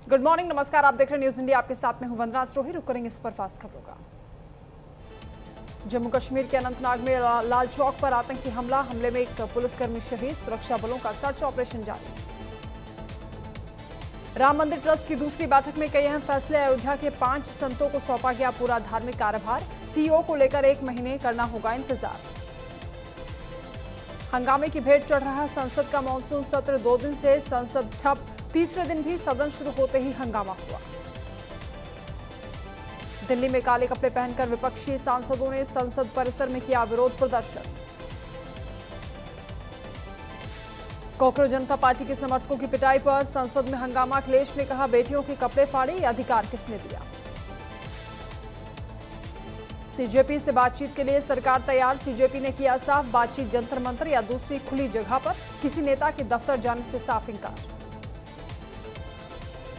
Good morning, नमस्कार। आप देख रहे हैं न्यूज इंडिया। आपके साथ में हूं वंदना स्रोही। रुक करेंगे इस पर फास्ट खबरों का। जम्मू कश्मीर के अनंतनाग में लाल चौक पर आतंकी हमले में एक पुलिसकर्मी शहीद। सुरक्षा बलों का सर्च ऑपरेशन जारी। राम मंदिर ट्रस्ट की दूसरी बैठक में कई अहम फैसले। अयोध्या के 5 संतों को सौंपा गया पूरा धार्मिक कार्यभार। सीईओ को लेकर 1 महीने करना होगा इंतजार। हंगामे की भेंट चढ़ रहा संसद का मानसून सत्र। 2 दिन से संसद ठप। तीसरे दिन भी सदन शुरू होते ही हंगामा हुआ। दिल्ली में काले कपड़े पहनकर विपक्षी सांसदों ने संसद परिसर में किया विरोध प्रदर्शन। कॉकरोच जनता पार्टी के समर्थकों की पिटाई पर संसद में हंगामा। अखिलेश ने कहा, बेटियों के कपड़े फाड़े, ये अधिकार किसने दिया। सीजेपी से बातचीत के लिए सरकार तैयार। सीजेपी ने किया साफ, बातचीत जंतर मंतर या दूसरी खुली जगह पर। किसी नेता के दफ्तर जाने से साफ इंकार।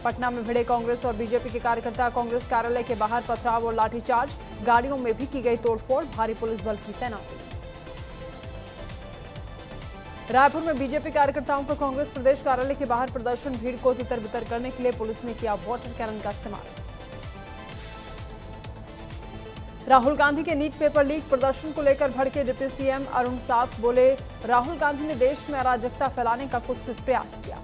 पटना में भिड़े कांग्रेस और बीजेपी के कार्यकर्ता। कांग्रेस कार्यालय के बाहर पथराव और लाठीचार्ज। गाड़ियों में भी की गई तोड़फोड़। भारी पुलिस बल की तैनाती। रायपुर में बीजेपी कार्यकर्ताओं का कांग्रेस प्रदेश कार्यालय के बाहर प्रदर्शन। भीड़ को तितर बितर करने के लिए पुलिस ने किया वाटर कैनन का इस्तेमाल। राहुल गांधी के नीट पेपर लीक प्रदर्शन को लेकर भड़के डिप्टी सीएम अरुण साथ। बोले, राहुल गांधी ने देश में अराजकता फैलाने का कुछ प्रयास किया।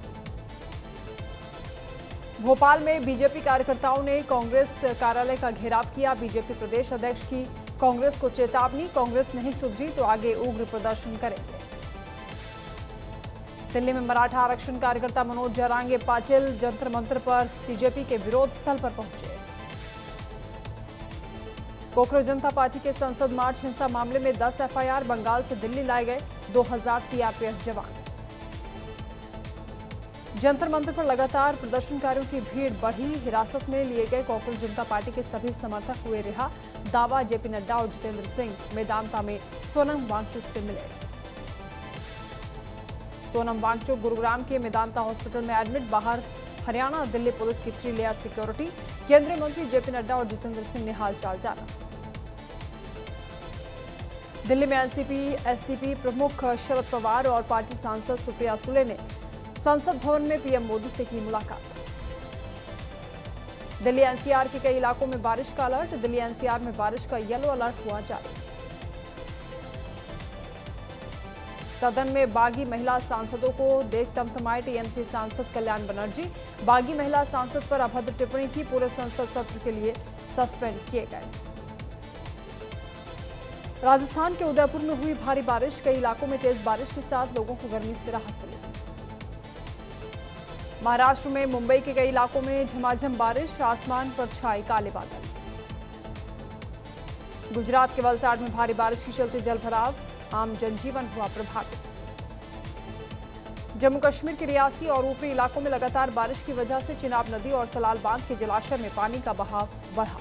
भोपाल में बीजेपी कार्यकर्ताओं ने कांग्रेस कार्यालय का घेराव किया। बीजेपी प्रदेश अध्यक्ष की कांग्रेस को चेतावनी, कांग्रेस नहीं सुधरी तो आगे उग्र प्रदर्शन करेंगे। दिल्ली में मराठा आरक्षण कार्यकर्ता मनोज जरांगे पाटिल जंतर मंतर पर सीजेपी के विरोध स्थल पर पहुंचे। कॉकरोच जनता पार्टी के संसद मार्च हिंसा मामले में 10 एफआईआर। बंगाल से दिल्ली लाए गए 2000 सीआरपीएफ जवान। जंतर मंतर पर लगातार प्रदर्शनकारियों की भीड़ बढ़ी। हिरासत में लिए गए कॉकरोच जनता पार्टी के सभी समर्थक हुए रिहा। दावा, जेपी नड्डा और जितेंद्र सिंह मेदांता में सोनम वांगचुक से मिले। सोनम वांगचुक गुरुग्राम के मेदांता हॉस्पिटल में एडमिट। बाहर हरियाणा दिल्ली पुलिस की 3 लेयर सिक्योरिटी। केंद्रीय मंत्री जेपी नड्डा और जितेंद्र सिंह ने हालचाल जाना। दिल्ली में एनसीपी एससीपी प्रमुख शरद पवार और पार्टी सांसद सुप्रिया सुले ने संसद भवन में पीएम मोदी से की मुलाकात। दिल्ली एनसीआर के कई इलाकों में बारिश का अलर्ट। दिल्ली एनसीआर में बारिश का येलो अलर्ट हुआ जारी। सदन में बागी महिला सांसदों को देख तमतमाए टीएमसी सांसद कल्याण बनर्जी। बागी महिला सांसद पर अभद्र टिप्पणी की। पूरे संसद सत्र के लिए सस्पेंड किए गए। राजस्थान के उदयपुर में हुई भारी बारिश। कई इलाकों में तेज बारिश के साथ लोगों को गर्मी से राहत मिली। महाराष्ट्र में मुंबई के कई इलाकों में झमाझम बारिश। आसमान पर छाए काले बादल। गुजरात के वलसाड में भारी बारिश के चलते जलभराव। आम जनजीवन हुआ प्रभावित। जम्मू कश्मीर के रियासी और ऊपरी इलाकों में लगातार बारिश की वजह से चिनाब नदी और सलाल बांध के जलाशय में पानी का बहाव बढ़ा।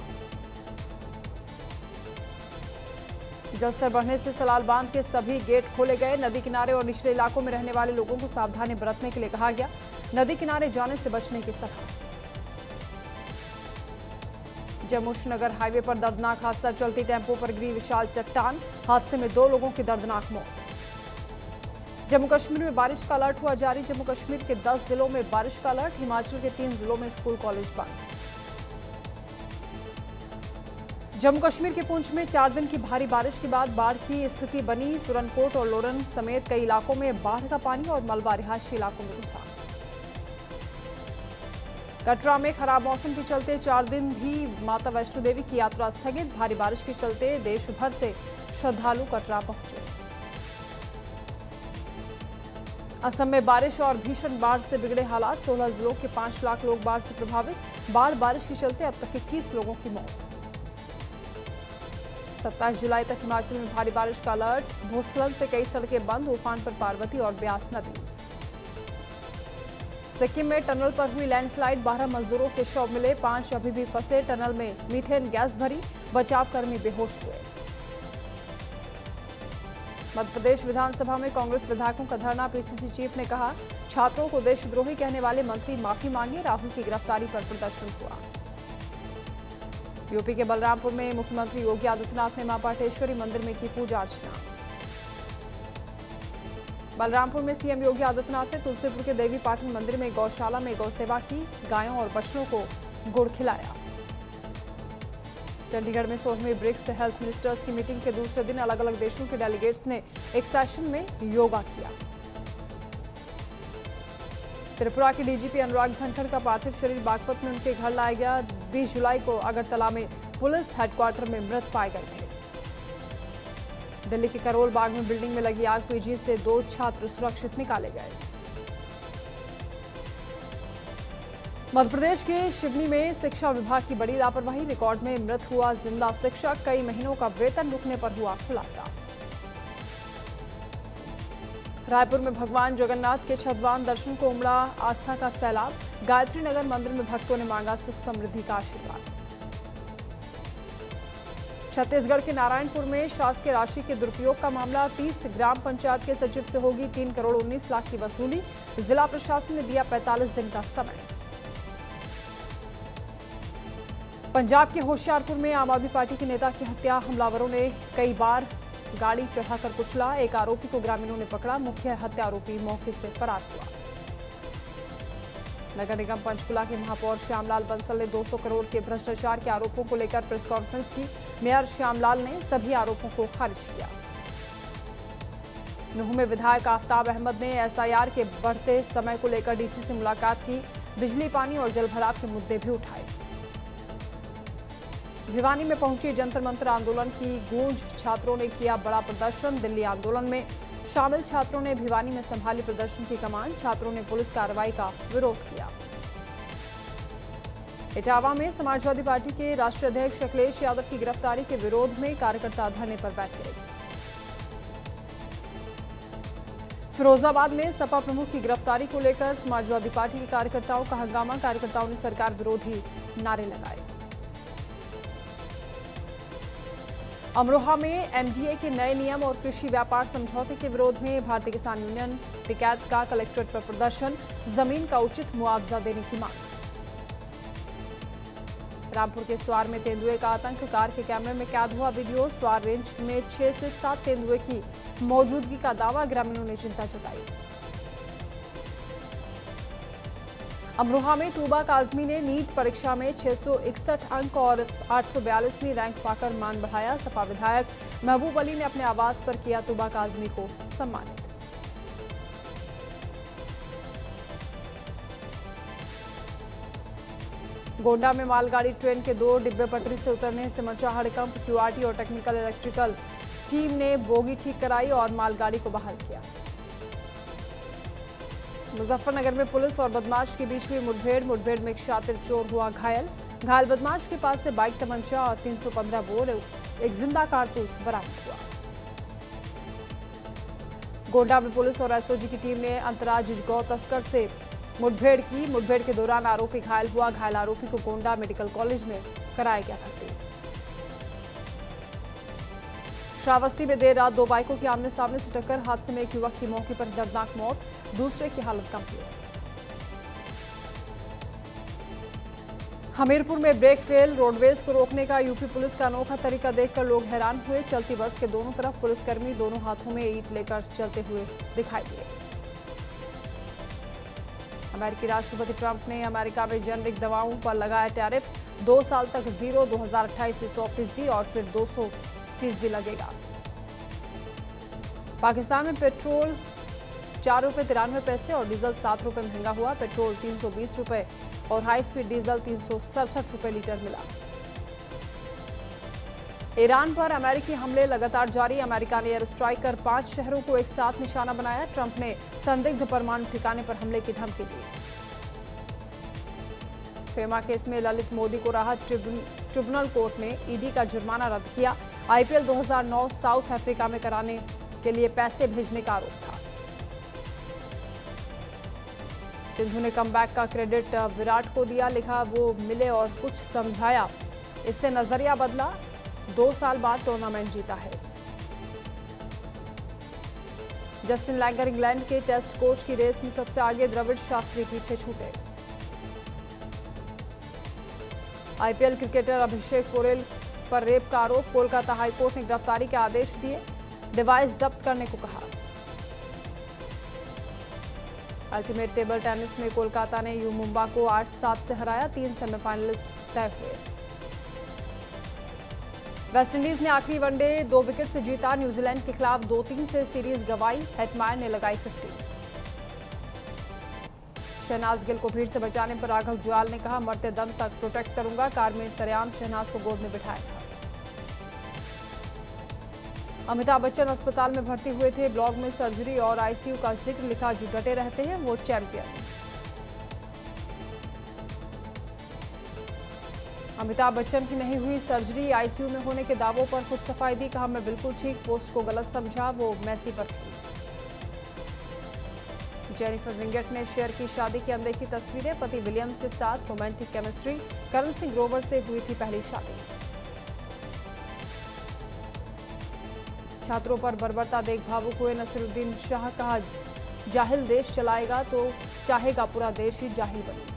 जलस्तर बढ़ने से सलाल बांध के सभी गेट खोले गए। नदी किनारे और निचले इलाकों में रहने वाले लोगों को सावधानी बरतने के लिए कहा गया। नदी किनारे जाने से बचने की सलाह। जम्मू श्रीनगर हाईवे पर दर्दनाक हादसा। चलती टेंपो पर गिरी विशाल चट्टान। हादसे में 2 लोगों की दर्दनाक मौत। जम्मू कश्मीर में बारिश का अलर्ट हुआ जारी। जम्मू कश्मीर के 10 जिलों में बारिश का अलर्ट। हिमाचल के 3 जिलों में स्कूल कॉलेज बंद। जम्मू कश्मीर के पुंछ में 4 दिन की भारी बारिश के बाद बाढ़ की स्थिति बनी। सुरनकोट और लोरन समेत कई इलाकों में बाढ़ का पानी और मलबा रिहायशी इलाकों में घुसा। कटरा में खराब मौसम के चलते 4 दिन भी माता वैष्णो देवी की यात्रा स्थगित। भारी बारिश के चलते देश भर से श्रद्धालु कटरा पहुंचे। असम में बारिश और भीषण बाढ़ से बिगड़े हालात। 16 जिलों के 5 लाख लोग बाढ़ से प्रभावित। बारिश के चलते अब तक 21 लोगों की मौत। 27 जुलाई तक हिमाचल में भारी बारिश का अलर्ट। भूस्खलन से कई सड़कें बंद। उफान पर पार्वती और ब्यास नदी। सिक्किम में टनल पर हुई लैंडस्लाइड। 12 मजदूरों के शव मिले। 5 अभी भी फंसे। टनल में मीथेन गैस भरी। बचावकर्मी बेहोश हुए। मध्य प्रदेश विधानसभा में कांग्रेस विधायकों का धरना। पीसीसी चीफ ने कहा, छात्रों को देशद्रोही कहने वाले मंत्री माफी मांगे। राहुल की गिरफ्तारी पर प्रदर्शन हुआ। यूपी के बलरामपुर में मुख्यमंत्री योगी आदित्यनाथ ने मां पाटेश्वरी मंदिर में की पूजा अर्चना। बलरामपुर में सीएम योगी आदित्यनाथ ने तुलसीपुर के देवी पाटन मंदिर में गौशाला में गौसेवा की, गायों और बछड़ों को गुड़ खिलाया। चंडीगढ़ में 16वीं ब्रिक्स हेल्थ मिनिस्टर्स की मीटिंग के दूसरे दिन अलग अलग देशों के डेलीगेट्स ने एक सेशन में योगा किया। त्रिपुरा के डीजीपी अनुराग धनखड़ का पार्थिव शरीर बागपत में उनके घर लाया गया। 20 जुलाई को अगरतला में पुलिस हेडक्वार्टर में मृत पाए गए थे। दिल्ली के करोल बाग में बिल्डिंग में लगी आग, पीजी से 2 छात्र सुरक्षित निकाले गए। मध्य प्रदेश के सिवनी में शिक्षा विभाग की बड़ी लापरवाही, रिकॉर्ड में मृत हुआ जिंदा शिक्षक, कई महीनों का वेतन रुकने पर हुआ खुलासा। रायपुर में भगवान जगन्नाथ के छद्वान दर्शन को उमड़ा आस्था का सैलाब, गायत्री नगर मंदिर में भक्तों ने मांगा सुख समृद्धि का आशीर्वाद। छत्तीसगढ़ के नारायणपुर में शासकीय राशि के दुरुपयोग का मामला, 30 ग्राम पंचायत के सचिव से होगी 3 करोड़ 19 लाख की वसूली, जिला प्रशासन ने दिया 45 दिन का समय। पंजाब के होशियारपुर में आम आदमी पार्टी के नेता की हत्या, हमलावरों ने कई बार गाड़ी चढ़ाकर कुचला, एक आरोपी को ग्रामीणों ने पकड़ा, मुख्य हत्या आरोपी मौके से फरार हुआ। नगर निगम पंचकुला के महापौर श्यामलाल बंसल ने 200 करोड़ के भ्रष्टाचार के आरोपों को लेकर प्रेस कॉन्फ्रेंस की। मेयर श्यामलाल ने सभी आरोपों को खारिज किया। नूंह में विधायक आफ्ताब अहमद ने एसआईआर के बढ़ते समय को लेकर डीसी से मुलाकात की, बिजली पानी और जलभराव के मुद्दे भी उठाए। भिवानी में पहुंची जंतर मंतर आंदोलन की गूंज, छात्रों ने किया बड़ा प्रदर्शन। दिल्ली आंदोलन में शामिल छात्रों ने भिवानी में संभाली प्रदर्शन की कमान, छात्रों ने पुलिस कार्रवाई का विरोध किया। इटावा में समाजवादी पार्टी के राष्ट्रीय अध्यक्ष अखिलेश यादव की गिरफ्तारी के विरोध में कार्यकर्ता धरने पर बैठे। फिरोजाबाद में सपा प्रमुख की गिरफ्तारी को लेकर समाजवादी पार्टी के कार्यकर्ताओं का हंगामा, कार्यकर्ताओं ने सरकार विरोधी नारे लगाए। अमरोहा में एमडीए के नए नियम और कृषि व्यापार समझौते के विरोध में भारतीय किसान यूनियन टिकैत का कलेक्ट्रेट पर प्रदर्शन, जमीन का उचित मुआवजा देने की मांग। रामपुर के स्वार में तेंदुए का आतंक, कार के कैमरे में कैद हुआ वीडियो, स्वार रेंज में 6 से 7 तेंदुए की मौजूदगी का दावा, ग्रामीणों ने चिंता जताई। अमरोहा में टूबा काजमी ने नीट परीक्षा में 661 अंक और 842वीं रैंक पाकर मान बढ़ाया, सपा विधायक महबूब अली ने अपने आवास पर किया टूबा काजमी को सम्मानित। गोंडा में मालगाड़ी ट्रेन के 2 डिब्बे पटरी से उतरने से मचा हड़कंप, क्यूआरटी और टेक्निकल इलेक्ट्रिकल टीम ने बोगी ठीक कराई और मालगाड़ी को बहाल किया। मुजफ्फरनगर में पुलिस और बदमाश के बीच हुई मुठभेड़ में एक शातिर चोर हुआ घायल, बदमाश के पास से बाइक, तमंचा और 315 बोर, एक जिंदा कारतूस बरामद हुआ। गोंडा में पुलिस और एसओजी की टीम ने अंतर्राज्यीय गौ तस्कर से मुठभेड़ की, मुठभेड़ के दौरान आरोपी घायल हुआ, घायल आरोपी को गोंडा मेडिकल कॉलेज में कराया गया भर्ती। श्रावस्ती में देर रात 2 बाइकों की आमने सामने से टक्कर, हादसे में एक युवक की मौके पर दर्दनाक मौत, दूसरे की हालत गंभीर। हमीरपुर में ब्रेक फेल, रोडवेज को रोकने का यूपी पुलिस का अनोखा तरीका देखकर लोग हैरान हुए, चलती बस के दोनों तरफ पुलिसकर्मी दोनों हाथों में ईंट लेकर चलते हुए दिखाई दिए। अमेरिकी राष्ट्रपति ट्रंप ने अमेरिका में जेनरिक दवाओं पर लगाया टैरिफ, 2 साल तक 2028 से 100% और फिर 200% लगेगा। पाकिस्तान में पेट्रोल 4 रुपये 93 पैसे और डीजल 7 रुपये महंगा हुआ, पेट्रोल 320 रुपये और हाई स्पीड डीजल 367 रुपये लीटर मिला। ईरान पर अमेरिकी हमले लगातार जारी, अमेरिका ने एयर स्ट्राइक कर 5 शहरों को एक साथ निशाना बनाया, ट्रंप ने संदिग्ध परमाणु ठिकाने पर हमले की धमकी दी। फेमा केस में ललित मोदी को राहत, ट्रिब्यूनल कोर्ट ने ईडी का जुर्माना रद्द किया, आईपीएल 2009 साउथ अफ्रीका में कराने के लिए पैसे भेजने का आरोप था। सिंधु ने कमबैक का क्रेडिट विराट को दिया, लिखा वो मिले और कुछ समझाया, इससे नजरिया बदला, 2 साल बाद टूर्नामेंट जीता है। जस्टिन लैंगर इंग्लैंड के टेस्ट कोच की रेस में सबसे आगे, द्रविड़ शास्त्री पीछे छूटे। आईपीएल क्रिकेटर अभिषेक पोरेल पर रेप का आरोप, कोलकाता हाईकोर्ट ने गिरफ्तारी के आदेश दिए, डिवाइस जब्त करने को कहा। अल्टीमेट टेबल टेनिस में कोलकाता ने यू मुंबा को 8-7 से हराया। 3 सेमीफाइनलिस्ट तय हुए। वेस्टइंडीज ने आखिरी वनडे 2 विकेट से जीता। न्यूजीलैंड के खिलाफ 2-3 से सीरीज गंवाई। हेटमायर ने लगाई 50। शहनाज गिल को भीड़ से बचाने पर राघव जुयाल ने कहा, मरते दम तक प्रोटेक्ट करूंगा। कार में सरेआम शहनाज को गोद में बिठाया था। अमिताभ बच्चन अस्पताल में भर्ती हुए थे। ब्लॉग में सर्जरी और आईसीयू का जिक्र लिखा। जो डटे रहते हैं वो चैंपियन। अमिताभ बच्चन की नहीं हुई सर्जरी, आईसीयू में होने के दावों पर खुद सफाई दी। कहा, मैं बिल्कुल ठीक, पोस्ट को गलत समझा, वो मैसी पर थी। जेनिफर विंगेट ने शेयर की शादी की अनदेखी तस्वीरें। पति विलियम के साथ रोमांटिक केमिस्ट्री। करण सिंह ग्रोवर से हुई थी पहली शादी। छात्रों पर बर्बरता देख भावुक हुए नसीरुद्दीन शाह। कहा, जाहिल देश चलाएगा तो चाहेगा पूरा देश ही जाहिल बने।